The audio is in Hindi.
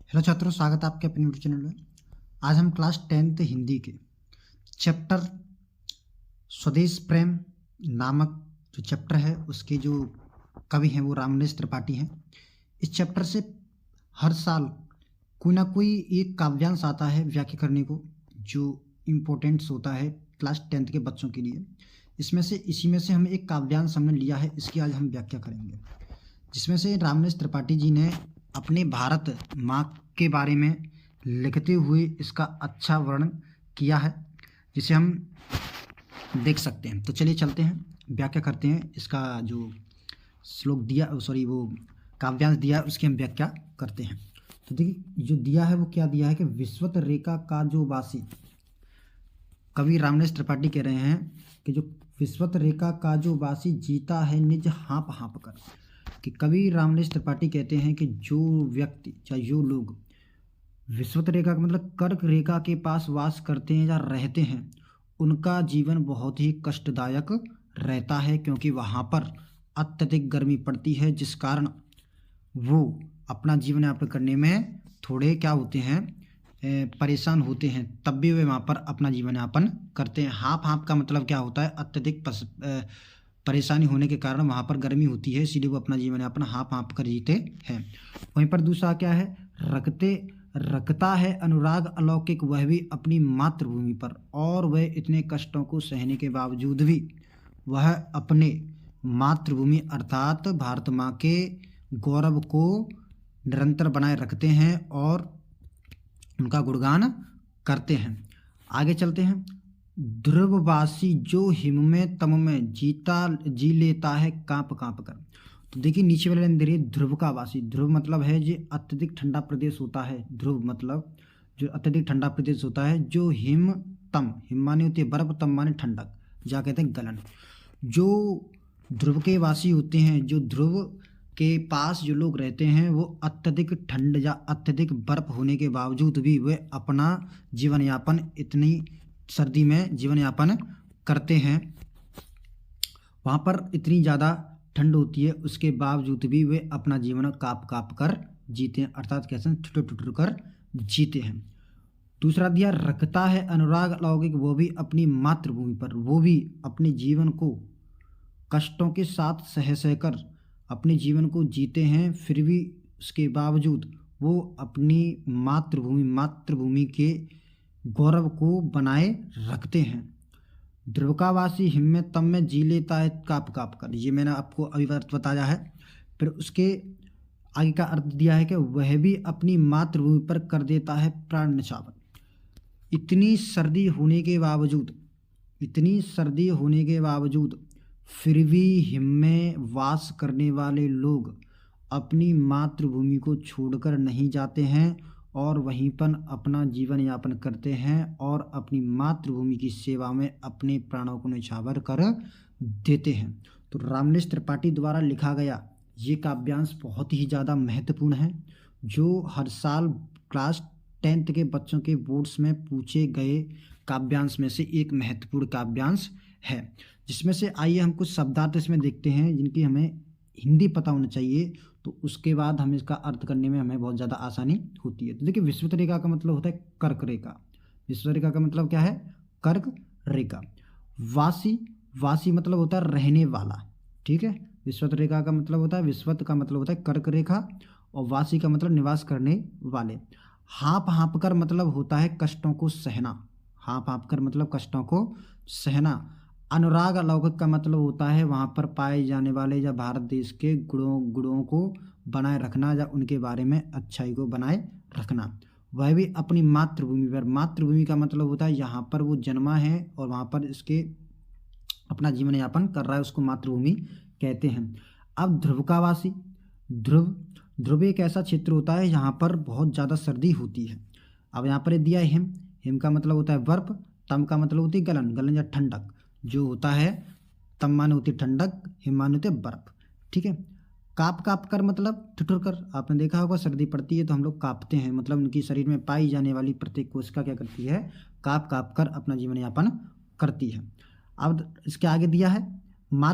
हेलो छात्रों, स्वागत है आपके अपने यूट्यूब चैनल में। आज हम क्लास 10th हिंदी के चैप्टर स्वदेश प्रेम नामक जो चैप्टर है उसके जो कवि हैं वो रामनेश त्रिपाठी हैं। इस चैप्टर से हर साल कोई ना कोई एक काव्यांश आता है व्याख्या करने को, जो इम्पोर्टेंट्स होता है क्लास 10th के बच्चों के लिए। इसी में से हम एक काव्यांश हमने लिया है, इसकी आज हम व्याख्या करेंगे, जिसमें से रामनेश त्रिपाठी जी ने अपने भारत माँ के बारे में लिखते हुए इसका अच्छा वर्णन किया है, जिसे हम देख सकते हैं। तो चलिए चलते हैं, व्याख्या करते हैं। इसका जो श्लोक दिया वो काव्यांश दिया है उसकी हम व्याख्या करते हैं। तो देखिए जो दिया है वो क्या दिया है कि विश्वत रेखा का जो वासी, कवि रामनेश त्रिपाठी कह रहे हैं कि जो विश्वत रेखा का जो वासी जीता है निज हाँप हाँप कर। कि कवि रामनेश त्रिपाठी कहते हैं कि जो व्यक्ति चाहे जो लोग विश्वत रेखा का मतलब कर्क रेखा के पास वास करते हैं या रहते हैं, उनका जीवन बहुत ही कष्टदायक रहता है, क्योंकि वहाँ पर अत्यधिक गर्मी पड़ती है, जिस कारण वो अपना जीवन यापन करने में थोड़े क्या होते हैं, परेशान होते हैं। तब भी वे वहाँ पर अपना जीवन यापन करते हैं। हाँप हाँप का मतलब क्या होता है, अत्यधिक परेशानी होने के कारण वहाँ पर गर्मी होती है, इसीलिए वो अपना जीवन यापन हाँप हाँप कर जीते हैं। वहीं पर दूसरा क्या है, रखता है अनुराग अलौकिक वह भी अपनी मातृभूमि पर, और वह इतने कष्टों को सहने के बावजूद भी वह अपने मातृभूमि अर्थात भारत माँ के गौरव को निरंतर बनाए रखते हैं और उनका गुणगान करते हैं। आगे चलते हैं। ध्रुववासी जो हिम में तम में जी लेता है कांप कांप कर। तो देखिए नीचे वाले लाइन दे रही है ध्रुव का वासी। ध्रुव मतलब है जो अत्यधिक ठंडा प्रदेश होता है। ध्रुव मतलब जो अत्यधिक ठंडा प्रदेश होता है। जो हिम माने होती है बर्फ, तम माने ठंडक, जा कहते हैं गलन। जो ध्रुव के वासी होते हैं, जो ध्रुव के पास जो लोग रहते हैं, वो अत्यधिक ठंड या अत्यधिक बर्फ होने के बावजूद भी वे अपना जीवन यापन इतनी सर्दी में जीवन यापन करते हैं। वहाँ पर इतनी ज़्यादा ठंड होती है, उसके बावजूद भी वे अपना जीवन काप काप कर जीते हैं, अर्थात कैसे ठुठुर ठुठुर कर जीते हैं। दूसरा दिया रखता है अनुराग अलौकिक वो भी अपनी मातृभूमि पर। वो भी अपने जीवन को कष्टों के साथ सह कर अपने जीवन को जीते हैं, फिर भी उसके बावजूद वो अपनी मातृभूमि के गौरव को बनाए रखते हैं। ध्रुवकावासी हिम्मत तम में जी लेता है काप काप कर, ये मैंने आपको अभी बताया है। फिर उसके आगे का अर्थ दिया है कि वह भी अपनी मातृभूमि पर कर देता है प्राण न्यौछावर। इतनी सर्दी होने के बावजूद फिर भी हिम में वास करने वाले लोग अपनी मातृभूमि को छोड़कर नहीं जाते हैं और वहीं पर अपना जीवन यापन करते हैं और अपनी मातृभूमि की सेवा में अपने प्राणों को न्यौछावर कर देते हैं। तो रामनेश त्रिपाठी द्वारा लिखा गया ये काव्यांश बहुत ही ज़्यादा महत्वपूर्ण है, जो हर साल क्लास 10th के बच्चों के बोर्ड्स में पूछे गए काव्यांश में से एक महत्वपूर्ण काव्यांश है। जिसमें से आइए हम कुछ शब्दार्थ इसमें देखते हैं जिनकी हमें हिंदी पता होना चाहिए, तो उसके बाद हम इसका अर्थ करने में हमें बहुत ज़्यादा आसानी होती है। तो देखिए विश्वत रेखा का मतलब होता है कर्क रेखा। विश्वत रेखा का मतलब क्या है, कर्क रेखा। वासी मतलब होता है रहने वाला, ठीक है। विश्वत रेखा का मतलब होता है, विश्वत का मतलब होता है कर्क रेखा, और वासी का मतलब निवास करने वाले। हाँप हाँप कर मतलब होता है कष्टों को सहना। हाँप हाँप कर मतलब कष्टों को सहना। अनुराग अलौकिक का मतलब होता है वहाँ पर पाए जाने वाले या भारत देश के गुणों को बनाए रखना या उनके बारे में अच्छाई को बनाए रखना। वह भी अपनी मातृभूमि पर। मातृभूमि का मतलब होता है यहाँ पर वो जन्मा है और वहाँ पर इसके अपना जीवन यापन कर रहा है, उसको मातृभूमि कहते हैं। अब ध्रुवकावासी, ध्रुव एक ऐसा क्षेत्र होता है यहाँ पर बहुत ज़्यादा सर्दी होती है। अब यहाँ पर दिया है हिम का मतलब होता है बर्फ, तम का मतलब होती है गलन या ठंडक जो होता है। तम माने होती है ठंडक, हिम माने होती है बर्फ, ठीक है। काप काप कर मतलब ठिठुर कर। आपने देखा होगा सर्दी पड़ती है तो हम लोग कांपते हैं, मतलब उनकी शरीर में पाई जाने वाली प्रत्येक कोशिका क्या करती है, काप काप कर अपना जीवन यापन करती है। अब इसके आगे दिया है मातृ